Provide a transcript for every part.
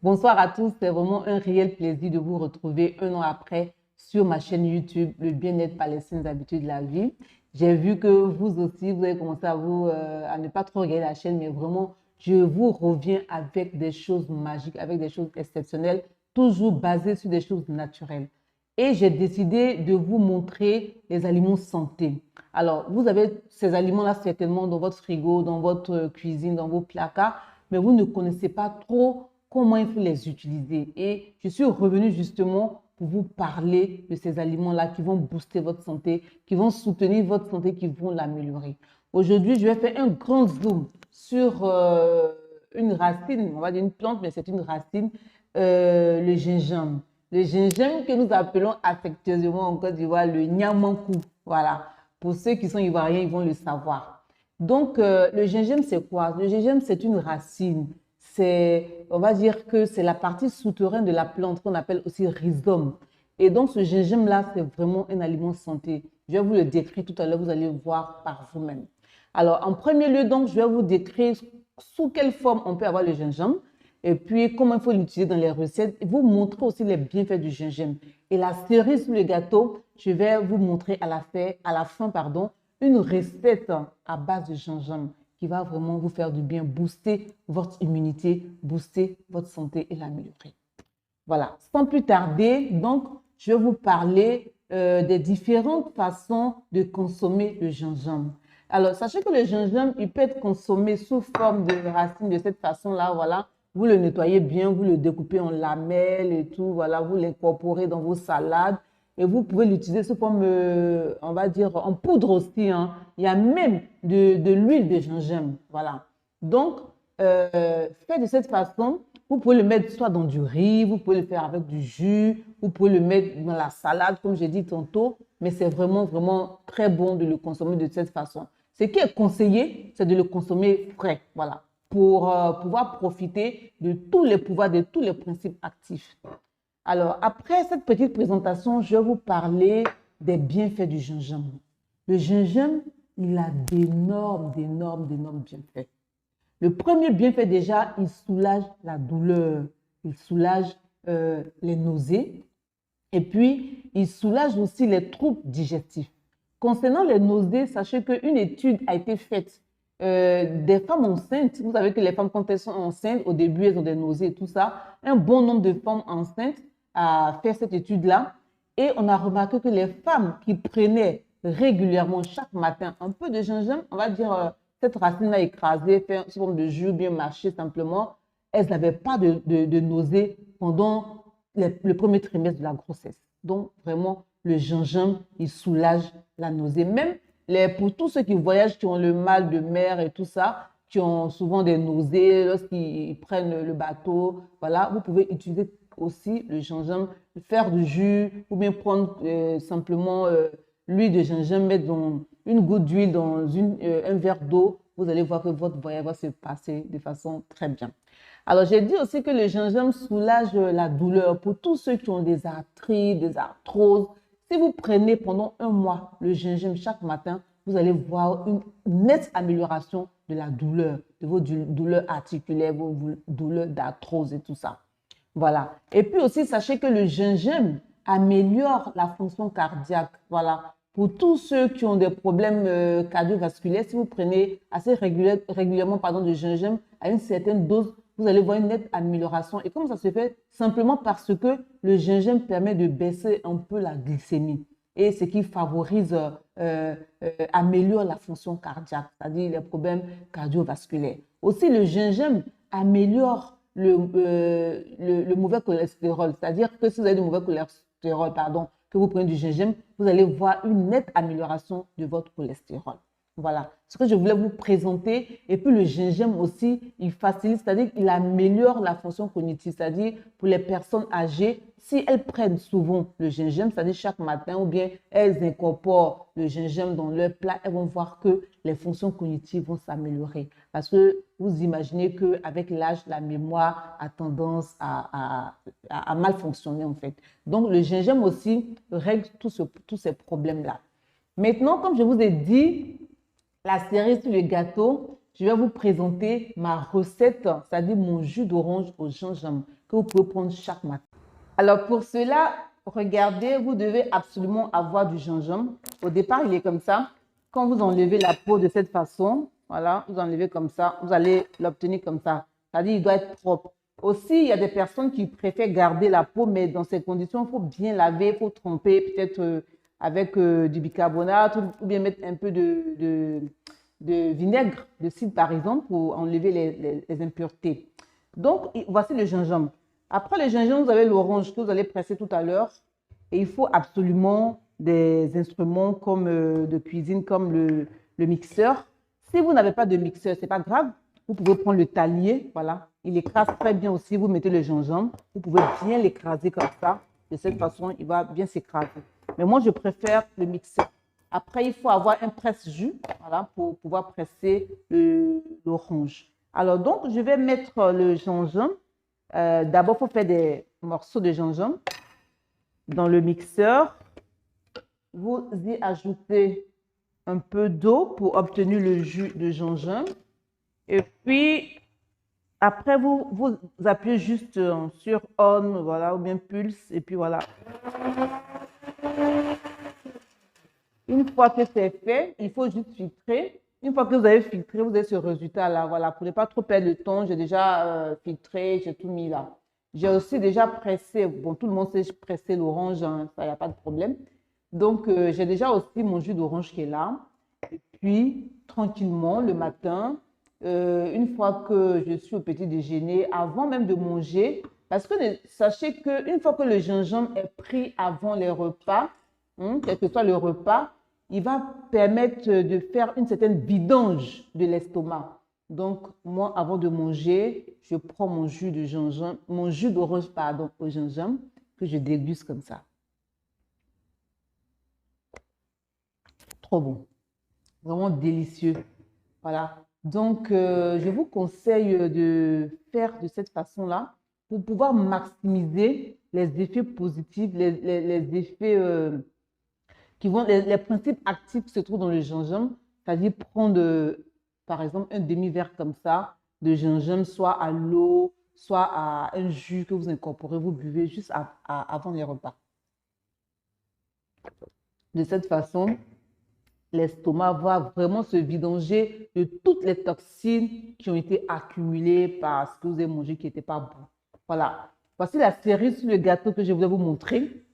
Bonsoir à tous, c'est vraiment un réel plaisir de vous retrouver un an après sur ma chaîne YouTube, le bien-être par les saines habitudes de la vie. J'ai vu que vous aussi, vous avez commencé à ne pas trop regarder la chaîne, mais vraiment, je vous reviens avec des choses magiques, avec des choses exceptionnelles, toujours basées sur des choses naturelles. Et j'ai décidé de vous montrer les aliments santé. Alors, vous avez ces aliments-là certainement dans votre frigo, dans votre cuisine, dans vos placards, mais vous ne connaissez pas trop comment il faut les utiliser. Et je suis revenue justement pour vous parler de ces aliments-là qui vont booster votre santé, qui vont soutenir votre santé, qui vont l'améliorer. Aujourd'hui, je vais faire un grand zoom sur une racine, on va dire une plante, mais c'est une racine, le gingembre. Le gingembre que nous appelons affectueusement en Côte d'Ivoire le niamankou. Voilà. Pour ceux qui sont ivoiriens, ils vont le savoir. Donc, le gingembre, c'est quoi? Le gingembre, c'est une racine. On va dire que c'est la partie souterraine de la plante qu'on appelle aussi rhizome. Et donc, ce gingembre-là, c'est vraiment un aliment santé. Je vais vous le décrire tout à l'heure, vous allez voir par vous-même. Alors, en premier lieu, donc, je vais vous décrire sous quelle forme on peut avoir le gingembre et puis comment il faut l'utiliser dans les recettes et vous montrer aussi les bienfaits du gingembre. Et la cerise sur le gâteau, je vais vous montrer à la fin, une recette à base de gingembre qui va vraiment vous faire du bien, booster votre immunité, booster votre santé et l'améliorer. Voilà, sans plus tarder, donc, je vais vous parler des différentes façons de consommer le gingembre. Alors, sachez que le gingembre, il peut être consommé sous forme de racine de cette façon-là, voilà. Vous le nettoyez bien, vous le découpez en lamelles et tout, voilà, vous l'incorporez dans vos salades et vous pouvez l'utiliser sous forme, on va dire, en poudre aussi, hein. Il y a même de l'huile de gingembre, voilà. Donc, fait de cette façon, vous pouvez le mettre soit dans du riz, vous pouvez le faire avec du jus, vous pouvez le mettre dans la salade, comme j'ai dit tantôt, mais c'est vraiment, vraiment très bon de le consommer de cette façon. Ce qui est conseillé, c'est de le consommer frais, voilà, pour pouvoir profiter de tous les pouvoirs, de tous les principes actifs. Alors, après cette petite présentation, je vais vous parler des bienfaits du gingembre. Le gingembre, il a d'énormes bienfaits. Le premier bienfait déjà, il soulage la douleur, il soulage les nausées et puis il soulage aussi les troubles digestifs. Concernant les nausées, sachez qu'une étude a été faite des femmes enceintes. Vous savez que les femmes, quand elles sont enceintes, au début, elles ont des nausées et tout ça. Un bon nombre de femmes enceintes a fait cette étude-là et on a remarqué que les femmes qui prenaient régulièrement chaque matin un peu de gingembre, on va dire cette racine-là écrasée, fait sous forme de jus, bien mâché simplement, elles n'avaient pas de nausées pendant le premier trimestre de la grossesse. Donc, vraiment, le gingembre, il soulage la nausée. Même pour tous ceux qui voyagent, qui ont le mal de mer et tout ça, qui ont souvent des nausées lorsqu'ils prennent le bateau, voilà, vous pouvez utiliser aussi le gingembre, faire du jus ou bien prendre simplement l'huile de gingembre, mettre dans une goutte d'huile dans un verre d'eau, vous allez voir que votre voyage va se passer de façon très bien. Alors, j'ai dit aussi que le gingembre soulage la douleur pour tous ceux qui ont des arthrites, des arthroses. Si vous prenez pendant un mois le gingembre chaque matin, vous allez voir une nette amélioration de la douleur, de vos douleurs articulaires, vos douleurs d'arthrose et tout ça. Voilà. Et puis aussi, sachez que le gingembre améliore la fonction cardiaque. Voilà. Pour tous ceux qui ont des problèmes cardiovasculaires, si vous prenez assez régulièrement du gingembre à une certaine dose, vous allez voir une nette amélioration. Et comment ça se fait? Simplement parce que le gingembre permet de baisser un peu la glycémie. Et ce qui favorise, améliore la fonction cardiaque, c'est-à-dire les problèmes cardiovasculaires. Aussi, le gingembre améliore le mauvais cholestérol. C'est-à-dire que si vous avez du mauvais cholestérol, que vous prenez du gingembre, vous allez voir une nette amélioration de votre cholestérol. Voilà ce que je voulais vous présenter. Et puis le gingembre aussi, il facilite, c'est-à-dire qu'il améliore la fonction cognitive, c'est-à-dire pour les personnes âgées, si elles prennent souvent le gingembre, c'est-à-dire chaque matin, ou bien elles incorporent le gingembre dans leur plat, elles vont voir que les fonctions cognitives vont s'améliorer. Parce que vous imaginez qu'avec l'âge, la mémoire a tendance à mal fonctionner en fait. Donc le gingembre aussi règle tous ces problèmes-là. Maintenant, comme je vous ai dit, la cerise sur le gâteau, je vais vous présenter ma recette, c'est-à-dire mon jus d'orange au gingembre que vous pouvez prendre chaque matin. Alors pour cela, regardez, vous devez absolument avoir du gingembre. Au départ, il est comme ça. Quand vous enlevez la peau de cette façon, voilà, vous enlevez comme ça, vous allez l'obtenir comme ça. C'est-à-dire il doit être propre. Aussi, il y a des personnes qui préfèrent garder la peau, mais dans ces conditions, il faut bien laver, il faut tremper peut-être avec du bicarbonate ou bien mettre un peu de vinaigre, de cidre par exemple, pour enlever les impuretés. Donc, voici le gingembre. Après le gingembre, vous avez l'orange que vous allez presser tout à l'heure. Et il faut absolument des instruments comme, de cuisine comme le mixeur. Si vous n'avez pas de mixeur, ce n'est pas grave. Vous pouvez prendre le talier, voilà. Il écrase très bien aussi. Vous mettez le gingembre. Vous pouvez bien l'écraser comme ça. De cette façon, il va bien s'écraser. Mais moi, je préfère le mixeur. Après, il faut avoir un presse-jus, voilà, pour pouvoir presser l'orange. Alors, donc, je vais mettre le gingembre. D'abord, il faut faire des morceaux de gingembre dans le mixeur. Vous y ajoutez un peu d'eau pour obtenir le jus de gingembre. Et puis, après, vous appuyez juste sur on, voilà, ou bien pulse, et puis voilà. Une fois que c'est fait, il faut juste filtrer. Une fois que vous avez filtré, vous avez ce résultat-là. Voilà, pour ne pas trop perdre le temps, j'ai déjà filtré, j'ai tout mis là. J'ai aussi déjà pressé, bon, tout le monde sait presser l'orange, hein, ça, il n'y a pas de problème. Donc, j'ai déjà aussi mon jus d'orange qui est là. Et puis, tranquillement, le matin, une fois que je suis au petit déjeuner, avant même de manger, parce que sachez qu'une fois que le gingembre est pris avant les repas, quel que soit le repas, il va permettre de faire une certaine vidange de l'estomac. Donc, moi, avant de manger, je prends mon jus de gingembre, mon jus d'orange, pardon, au gingembre, que je déguste comme ça. Trop bon. Vraiment délicieux. Voilà. Donc, je vous conseille de faire de cette façon-là pour pouvoir maximiser les effets positifs, les effets qui vont, les principes actifs qui se trouvent dans le gingembre, c'est-à-dire prendre, par exemple, un demi-verre comme ça de gingembre, soit à l'eau, soit à un jus que vous incorporez, vous buvez juste avant les repas. De cette façon, l'estomac va vraiment se vidanger de toutes les toxines qui ont été accumulées par ce que vous avez mangé qui n'était pas bon. Voilà. Voici la cerise sur le gâteau que je voulais vous montrer.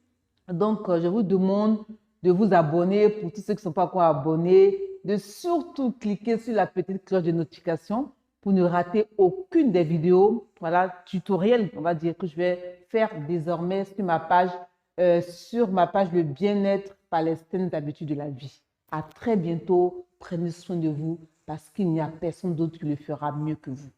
Donc, je vous demande de vous abonner pour tous ceux qui ne sont pas encore abonnés, de surtout cliquer sur la petite cloche de notification pour ne rater aucune des vidéos, voilà, tutoriels, on va dire, que je vais faire désormais sur ma page Le bien-être palestin d'habitude de la vie. À très bientôt, prenez soin de vous parce qu'il n'y a personne d'autre qui le fera mieux que vous.